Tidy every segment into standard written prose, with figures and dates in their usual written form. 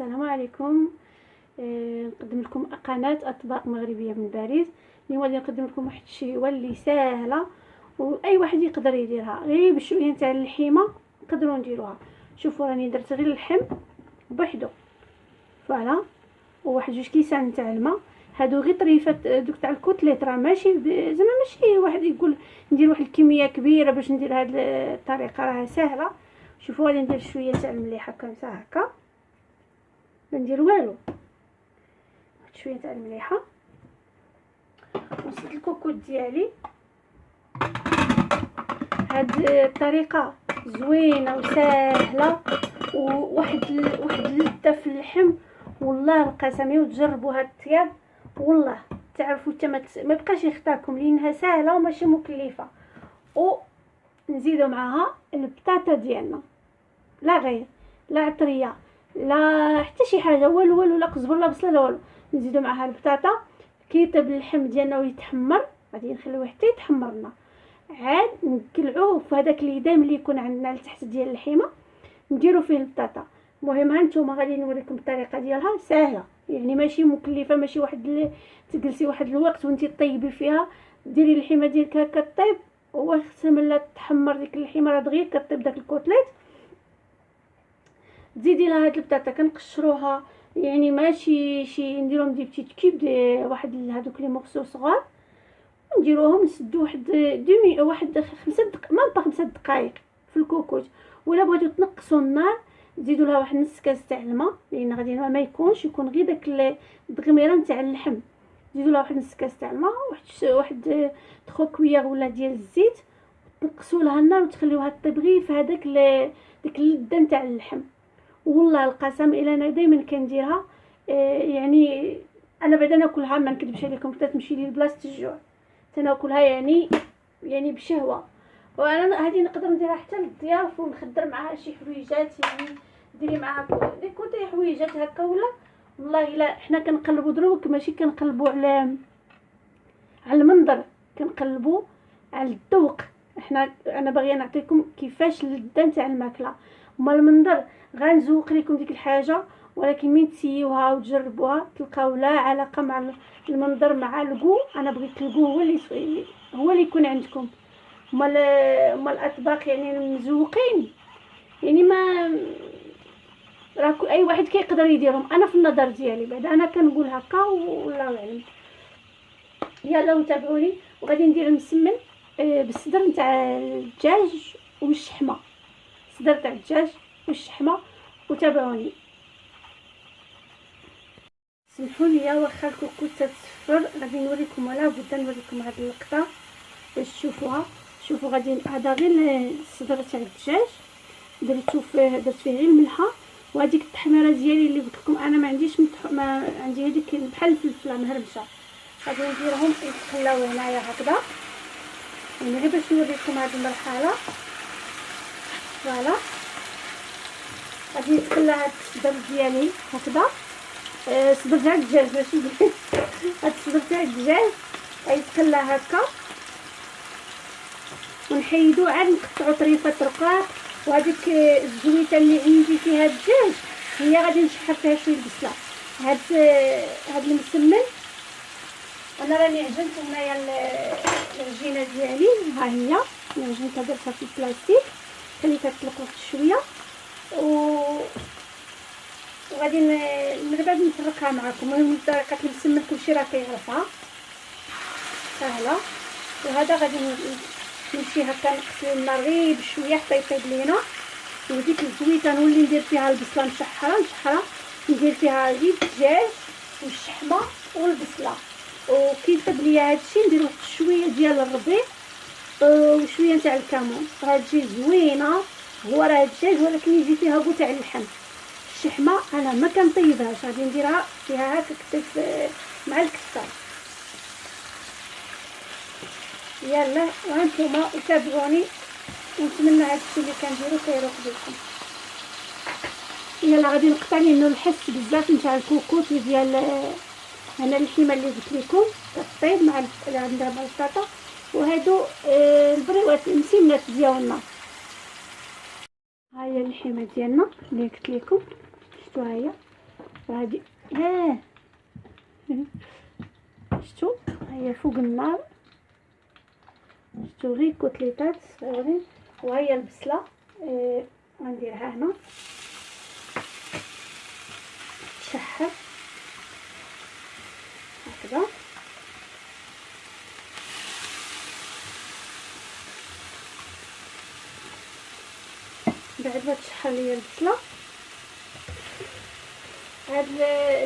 السلام عليكم. نقدم لكم قناه اطباق مغربيه من باريس. اليوم غادي نقدم لكم واحد الشيوه اللي ساهله واي واحد يقدر يديرها، غير بشويه تاع اللحيمه نقدروا نديروها. شوفوا راني درت غير اللحم بوحدو، فوالا، وواحد جوج كيسان تاع الماء. هادو غير طريفات دوك تاع الكوتليت، راه ماشي زعما ماشي واحد يقول ندير واحد الكميه كبيره باش ندير هاد الطريقه، راه سهله. شوفوا غادي ندير شويه تاع المليحه كنسا هكا، ما ندير والو، شويه تاع المليحه وزيت الكوكوط ديالي. هاد الطريقه زوينه وسهله وواحد اللذه في اللحم، والله القسم وتجربوا هاد الطياب والله تعرفوا حتى ما بقاش يخطاكم، لانها سهله وماشي مكلفه. ونزيدوا معاها البطاطا ديالنا، لا غير، لا عطريه، لا حتى شي حاجه، والو لا قزبر لا بصله لا والو. نزيدوا معاها البطاطا. كي يطيب اللحم ديالنا ويتحمر غادي نخليوه حتى يتحمر لنا، عاد نقلعوه في هذاك اليدام اللي يكون عندنا لتحت ديال اللحيمه، نديرو فيه البطاطا. المهم ها نتوما غادي نوريكم الطريقه ديالها سهله، يعني ماشي مكلفه، ماشي واحد اللي تجلسي واحد الوقت وانتي طيبي فيها. ديري اللحيمه ديالك هكا طيب، وخصها ملي تحمر ديك اللحيمه راه دغيا كطيب داك الكوتليت. تزيدي لها هاد البطاطا كنقشروها، يعني ماشي شي نديرهم دي بتيت كيب واحد هذوك لي مورسو صغار، نديروهم نسدو واحد 5 دقائق، ما با 5 دقائق في الكوكوط. ولا بغيتو تنقصوا النار تزيدوا لها واحد نص كاس تاع الماء، لان غادي ما يكونش يكون غير داك الدغميره نتاع اللحم. تزيدوا لها واحد نص كاس تاع الماء، واحد 3 كويير ولا ديال الزيت، تنقصوا لها النار وتخليوها تطيب غير في هذاك ديك اللذه نتاع اللحم. والله القسم الا انا دائما كنديرها، يعني انا بعدا ناكلها، ما نكذبش عليكم، حتى تمشي لي بلاصه الجوع تناكلها، يعني بشهوه. وانا هذه نقدر نديرها حتى للضياف ونخدر معاها شي حويجات، يعني ديري معاها كوتي حويجات هكا ولا. والله الا حنا كنقلبوا دروك، ماشي كنقلبوا على المنظر، كنقلبوا على الذوق. انا باغيه نعطيكم كيفاش اللذه نتاع الماكله، وما المنظر غنزوق لكم ديك الحاجه. ولكن من تسيوها وتجربوها تلقاو لا علاقه مع المنظر مع الكو. انا بغيت الكو هو اللي يكون عندكم. هما الاطباق يعني مزوقين، يعني ما راه اي واحد كيقدر يديرهم. انا في النظر ديالي بعد انا كنقول هكا والله اعلم. يلا وتابعوني. وغادي ندير المسمن بالصدر نتاع الدجاج والشحمه، صدر تاع الدجاج والشحمه، وتابعوني. سمحوا لي واخا الكوكوط تصفر، غادي نوريكم، ولا بد نوريكم هاد اللقطه باش تشوفوها. شوفوا غادي هذا غير الصدر تاع الدجاج، درت فيه غير الملحه. وهذيك التحميره ديالي اللي قلت لكم انا ما عنديش ما عندي هذيك بحال الفلفله مهرمشه، غادي نديرهم يتخلاو هنايا هكذا، يعني غير باش نوريكم هذه المرحله. فوالا غادي نتخلى هاد الصدر ديالي هكذا، صدر تاع الدجاج ماشي هاد الصدر تاع الدجاج غيتخلى هكا، ونحيدو عاد نقطعو طريفات رقاق. وهذيك الزويته اللي عندي فيها الدجاج هي غادي نشحر فيها شويه البصله. هاد المسمن انا راني عجنت هنايا العجينه ديالي، ها هي عجنتها درتها في البلاستيك، خليتها تطلق واحد شويه وغادي من بعد نفرقها معكم. المهم طريقه المسمن كلشي راه كيعرفها، سهله. وهذا غادي نمشي هكا نقص النار غير بشويه حتى يطيب لينا. وديك الزويته نولي ندير فيها البصله مشحره، ندير فيها غير الدجاج والشحمه والبصله. وكي يطيب ليا هادشي ندير واحد شويه ديال الربيع وشويه تاع الكمون، غتجي زوينه. هو راه الدجاج ولكن يجي فيها غو تاع اللحم. الشحمه انا ما كنطيبهاش، غادي نديرها فيها هكا كتف مع الكفته. يلا وانتم تابعوني، ونتمنى هادشي اللي كنديرو كيروق بكم. يلا غادي نقطع لانه الحس بزاف نتاع الكوكوط ديال انا اللحمه اللي قلت لكم كطيب مع ندير مع البطاطا. وهادو البريوات المسمنات ديالنا. ها هي اللحمه ديالنا اللي قلت لكم، شفتوها هي غادي شفتوا هي فوق النار، شفتوا غير كوتليطات صغيرين. وهي البصله غنديرها هنا تشحر هكذا. بعد ما تشحر ليا البصله، هاد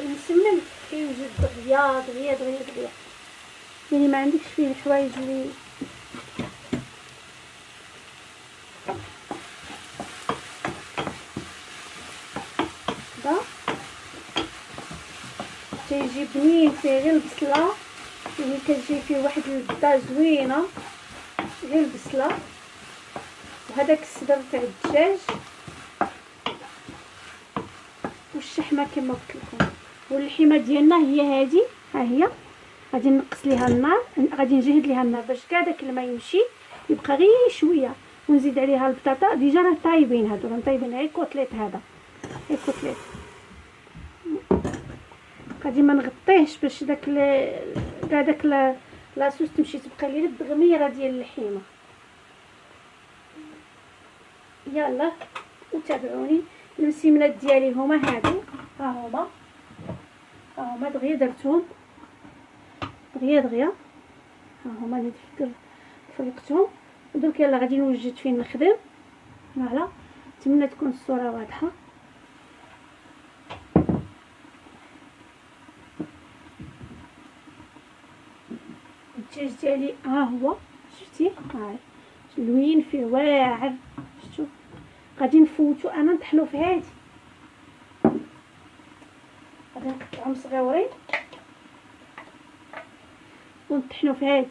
المسمن كيوجد دغيا دغيا دغيا دغيا، يعني ما عندكش فيه الحوايج اللي هذا تيجي بنين فيه غير البصله، يعني كتجي فيه واحد البده زوينه غير البصله. وهذاك الصدر تاع الدجاج والشحمه كما قلت لكم. واللحمه ديالنا هي هذه، ها هي. غادي نقص ليها النار، غادي نجهد ليها النار باش كاع داك الماء يمشي، يبقى غير شويه، ونزيد عليها البطاطا. ديجا راه طايبين، هادو راه طايبين غير كوتليت، هذا غير كوتليت. غادي ما نغطيهش باش كاع داك لاصوص تمشي، تبقى لي الدغميره ديال اللحمه. يلا وتابعوني. المسمنات ديالي هما هادو، ها هما دغيا درتهم دغيا ها هما اللي فرقتهم. ودرك يلا غادي نوجد فين نخدم. فوالا، نتمنى تكون الصوره واضحه. الدجاج ديالي ها هو، شفتي؟ ها لوين فيه واعر. شفتوا؟ غادي نفوتو انا نطحنو في هادي، غادي نقطعهم صغيورين ونطحنو في هادي،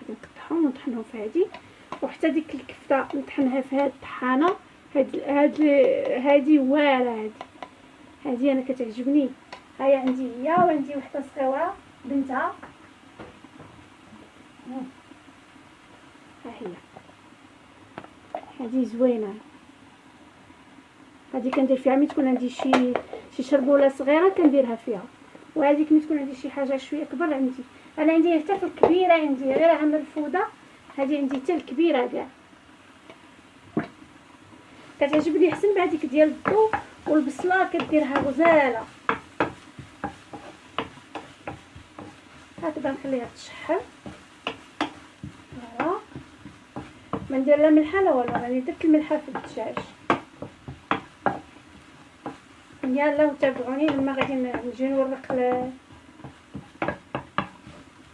غادي نقطعهم ونطحنهم في هادي. وحتى ديك الكفته نطحنها في هاد الطحانه. هادي واعره، هادي انا كتعجبني. هاي عندي هي، وعندي وحده صغيره بنتها، ها هي هادي زوينه. هادي كندير فيها ملي تكون عندي شي شربوله صغيره كنديرها فيها. وهذيك ملي تكون عندي شي حاجه شويه كبر عندي، انا عندي حتى في الكبيره عندي غيرها مرفوده، هذه عندي حتى الكبيره كاع. كتعجبني احسن بهذيك ديال الضو، والبصله كديرها غزاله هكذا. نخليها تشحر. فوالا، ما ندير لا ملحه لا والو، راني درت الملحه في الدجاج. يلا وتابعوني لما غادي نجي نورق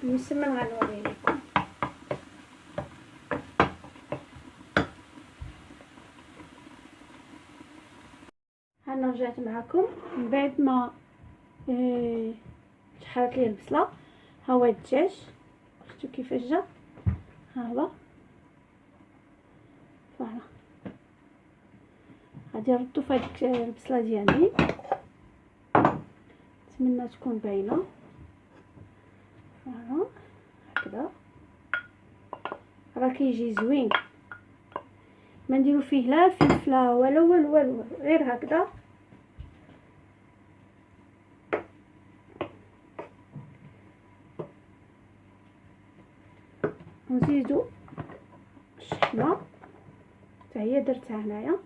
المسمن، غنوريه لكم. انا رجعت معكم من بعد ما شحرت لي البصله. ها هو الدجاج، شفتوا كيفاش جا؟ ها هو. فوالا، غادي نردو في هذيك البصله ديالي، نتمنى تكون باينه. فوالا هكذا راه كيجي زوين. ما نديرو فيه لا فلفله ولا والو، غير هكذا. نزيدو الشحمه حتى هي درتها هنايا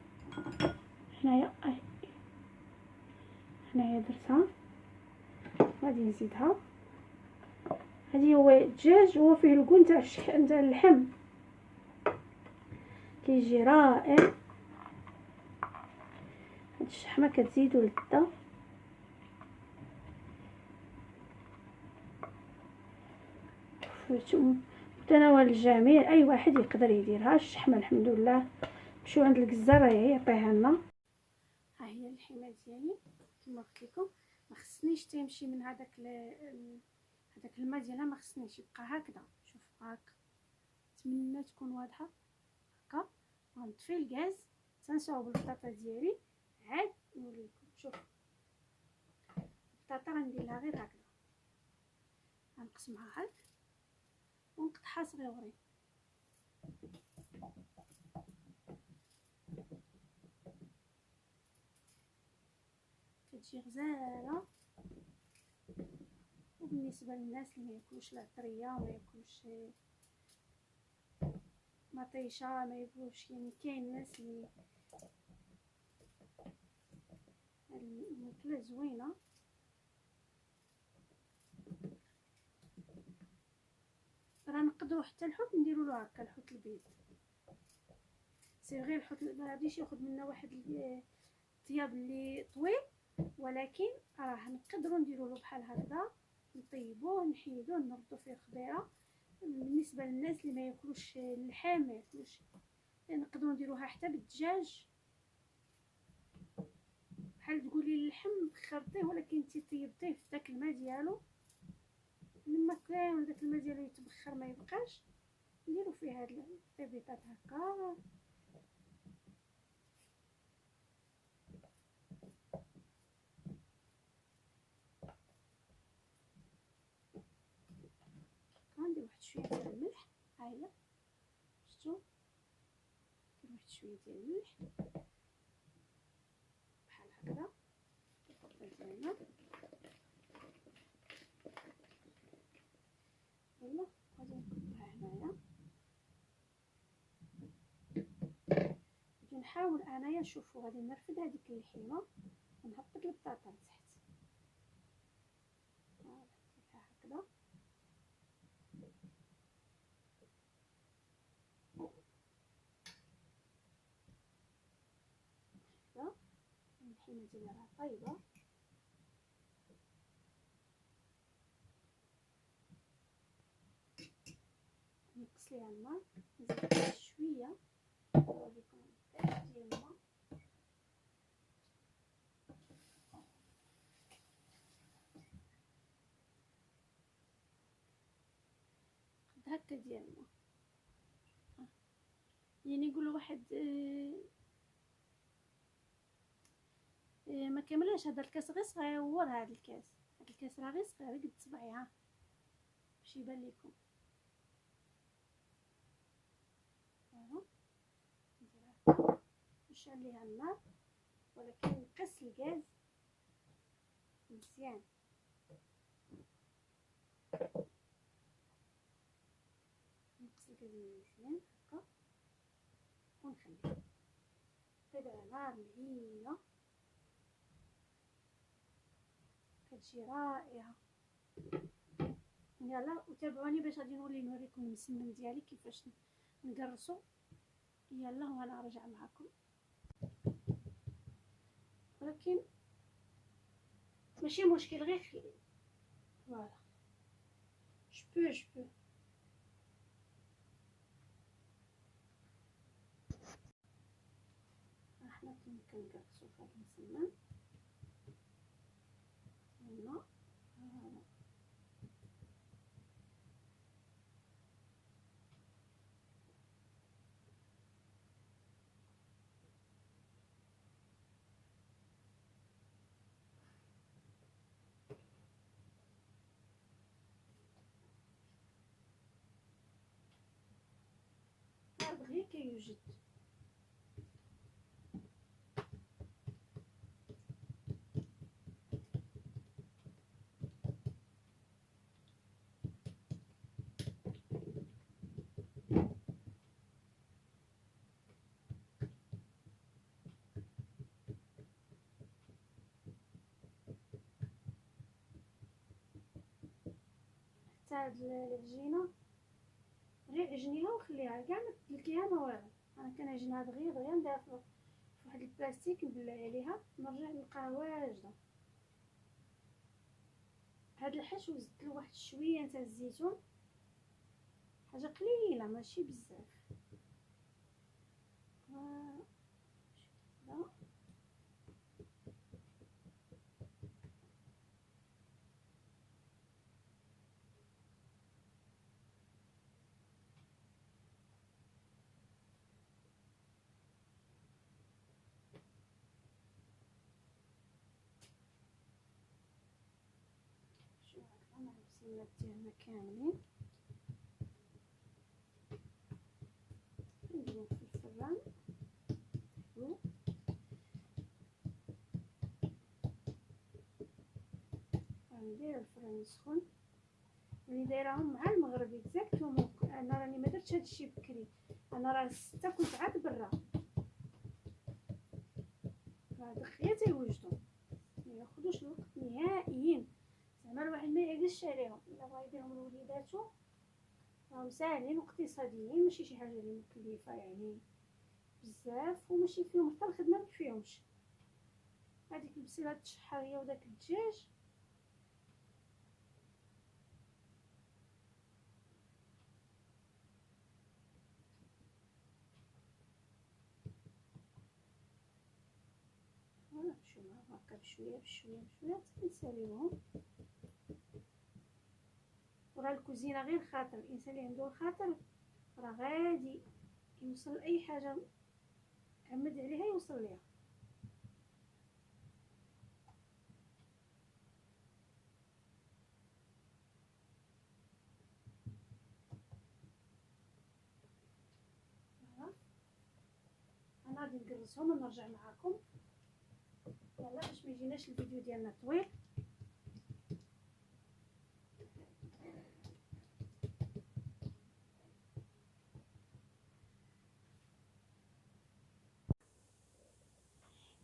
درتها. غادي نزيدها. هذه هو الدجاج، هو فيه الكون تاع نتاع اللحم، كيجي رائع. هاد الشحمه كتزيدو للذة. متناول الجميع، اي واحد يقدر يديرها. الشحمه الحمد لله مشيو عند الجزار يعطيها لنا. ها هي اللحمه ديالي كما قلت لكم. ما خصنيش تيمشي من هذاك الماء ديالها، ما خصنيش يبقى هكذا. شوف هاك، نتمنى تكون واضحه هكا. غنطفي الغاز تنصاوب البطاطا ديالي، عاد نوريكم. شوف البطاطا غندير لها غير هكذا، غنقسمها هاك ونقطعها صغيورين. كتجي غزاله. وبالنسبه للناس اللي ما ياكلوش العطريه وما ياكلوش مطيشه ما ياكلوش، يعني كاين ناس اللي الماكله زوينه. راه نقدروا حتى الحوت نديروا له هكا، الحوت البيض سي غير الحوت ما غاديش ياخذ منا واحد الطياب اللي طويل، ولكن راه نقدروا نديروا له بحال هكذا، نطيبوه نحيدوه نردو فيه خضيره. بالنسبه للناس اللي ما ياكلوش اللحم ما ياكلوش، نقدروا نديروها حتى بالدجاج، بحال تقولي اللحم خرطيه ولكن انت طيبتيه في داك الماء ديالو، لما كان داك الماء ديالو يتبخر ما يبقاش، نديرو فيه هاد الطيبيطات هكا. غندير واحد شويه ديال الملح، ها هي شفتو، ندير واحد شويه ديال الملح بحال هكذا ديالنا. يلا غادي نكبها هنايا، غادي نحاول انايا نشوفو، غادي نرفد هذيك اللحيمه ونهبط البطاطا لتحت، نديرها هكذا. هكذا اللحيمه ديالي راه طايبه، نقص ليها الماء، نزيد شويه نوريكم بزاف ديال الماء. قد هكا ديال الماء، يعني يقولوا واحد ما كملش هذا الكاس، غير صغيور هذا الكاس، هذا الكاس راه غير صغير قد صبعي ها باش يبان لكم. نديرها نشعل ليها النار، ولكن نقص الغاز مزيان. نقص الغاز مزيان هكا ونخليه طيب على نار مهيله، كتجي رائعه. يلا وتابعوني باش غادي نوريكم المسمن ديالي كيفاش نقرصو. يلا وانا راجعه معكم، ولكن ماشي مشكل، غير خلي فوالا جو احنا كنقرصو في هذا المسمن. يلا غير كيوجد. حتى هاد العجينه غير عجنيها وخليها كاع ما تدلكيها ما والو، انا كنعجنها دغيا نديرها في واحد البلاستيك نبلع عليها، نرجع نلقاها واجده. هاد الحشو زدت له واحد شويه تاع الزيتون، حاجه قليله ماشي بزاف. لا شو هكا مع البسيمات ديالنا كاملين نديرو في الفران. ندير الفران يسخن، راني دايراهم مع المغرب اكزاكتومون. انا راني ما درتش هادشي بكري، انا راه 6 كنت عاد برا، راه دخيا تيوجدوا ما ياخذوش الوقت نهائيا. زعما الواحد ما يعجزش عليهم الا بغا يديرهم لوليداتو، راهم ساهلين واقتصاديين، ماشي شي حاجه اللي مكلفه يعني بزاف، وماشي فيهم حتى الخدمه ما فيهمش. هذيك البسيله الشحاريه وداك الدجاج نمشيو معاهم هكا بشويه بشويه بشويه حتى نساليوهم. وراه الكوزينه غير خاطر، الانسان اللي عنده الخاطر راه غادي يوصل لاي حاجه عمد عليها يوصل ليها. انا غادي نقرصهم ونرجع معاكم يلا باش ما يجيناش الفيديو ديالنا طويل.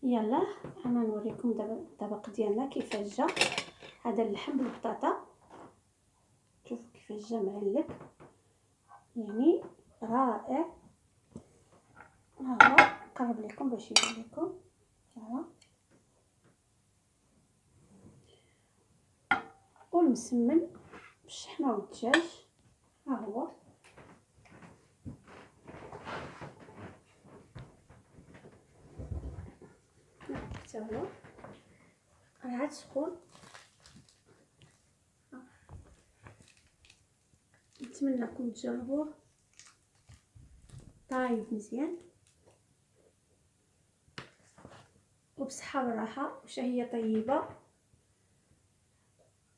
يلا انا نوريكم دابا الطبق ديالنا كيفاش جا. هذا اللحم بالبطاطا، شوفوا كيفاش جا معلق، يعني رائع. ها هو نقرب لكم باش يبان لكم. ها والمسمن بالشحمه والدجاج، ها هو حتى هو راه عاد سخون. نتمنىكم تجربوه طايب مزيان وبصحه وراحه وشهيه طيبه.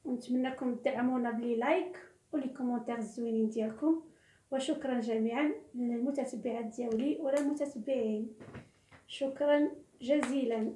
ونتمنىكم تدعمونا بلي لايك ولي كومونتير الزوينين ديالكم. وشكرا جميعا للمتتبعات ديالي ولا المتتبعين، شكرا جزيلا.